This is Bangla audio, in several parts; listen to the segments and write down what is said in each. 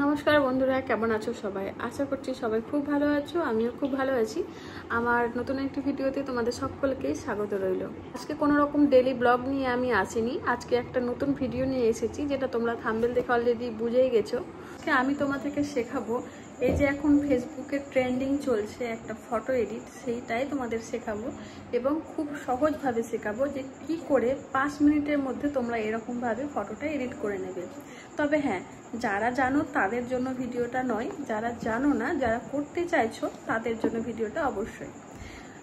নমস্কার বন্ধুরা, কেমন আছো সবাই? আশা করছি সবাই খুব ভালো আছো, আমিও খুব ভালো আছি। আমার নতুন একটি ভিডিওতে তোমাদের সকলকেই স্বাগত রইল। আজকে কোনো রকম ডেইলি ব্লগ নিয়ে আমি আসিনি, আজকে একটা নতুন ভিডিও নিয়ে এসেছি, যেটা তোমরা থাম্বনেল দেখে অলরেডি বুঝেই গেছো। আজকে আমি তোমাদেরকে শেখাবো, এই যে এখন ফেসবুকে ট্রেন্ডিং চলছে একটা ফটো এডিট, সেইটাই তোমাদের শেখাবো এবং খুব সহজভাবে শেখাবো যে কি করে 5 মিনিটের মধ্যে তোমরা এরকমভাবে ফটোটা এডিট করে নেবে। তবে হ্যাঁ, যারা জানো তাদের জন্য ভিডিওটা নয়, যারা জানো না, যারা করতে চাইছো তাদের জন্য ভিডিওটা অবশ্যই।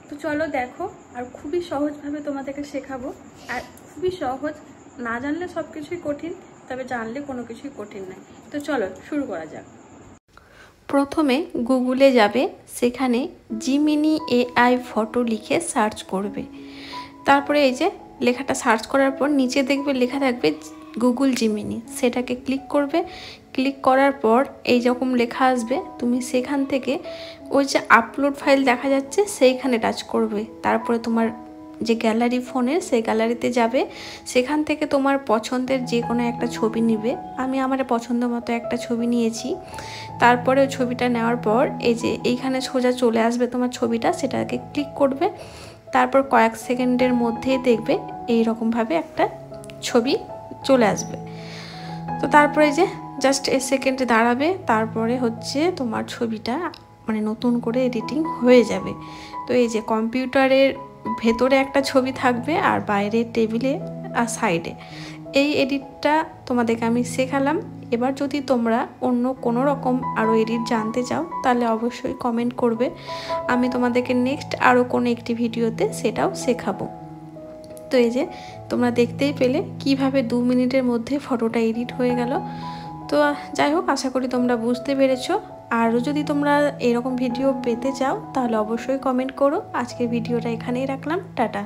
তো চলো দেখো, আর খুবই সহজভাবে তোমাদেরকে শেখাবো। আর খুবই সহজ, না জানলে সব কিছুই কঠিন, তবে জানলে কোনো কিছুই কঠিন নয়। তো চলো শুরু করা যাক। প্রথমে গুগলে যাবে, সেখানে জিমিনি এআই ফটো লিখে সার্চ করবে। তারপরে এই যে লেখাটা সার্চ করার পর নিচে দেখবে লেখা থাকবে গুগল জিমিনি, সেটাকে ক্লিক করবে। ক্লিক করার পর এই রকম লেখা আসবে, তুমি সেখান থেকে ওই যে আপলোড ফাইল দেখা যাচ্ছে সেইখানে টাচ করবে। তারপরে তোমার যে গ্যালারি ফোনের, সেই গ্যালারিতে যাবে, সেখান থেকে তোমার পছন্দের যে কোনো একটা ছবি নিবে। আমি আমার পছন্দ মতো একটা ছবি নিয়েছি। তারপরে ওই ছবিটা নেওয়ার পর এই যে এইখানে সোজা চলে আসবে তোমার ছবিটা, সেটাকে ক্লিক করবে। তারপর কয়েক সেকেন্ডের মধ্যেই দেখবে এই রকমভাবে একটা ছবি চলে আসবে। তো তারপরে যে জাস্ট এ সেকেন্ডে দাঁড়াবে, তারপরে হচ্ছে তোমার ছবিটা মানে নতুন করে এডিটিং হয়ে যাবে। তো এই যে কম্পিউটারের ভেতরে একটা ছবি থাকবে আর বাইরে টেবিলে আর সাইডে, এই এডিটটা তোমাদেরকে আমি শেখালাম। এবার যদি তোমরা অন্য কোনো রকম আরও এডিট জানতে চাও তাহলে অবশ্যই কমেন্ট করবে, আমি তোমাদেরকে নেক্সট আরও কোনো একটি ভিডিওতে সেটাও শেখাবো। তো এই যে তোমরা দেখতেই পেলে কিভাবে 2 মিনিটের মধ্যে ফটোটা এডিট হয়ে গেল। তো যাই হোক, আশা করি তোমরা বুঝতে পেরেছো। আরও যদি তোমরা এরকম ভিডিও পেতে চাও তাহলে অবশ্যই কমেন্ট করো। আজকের ভিডিওটা এখানেই রাখলাম, টাটা।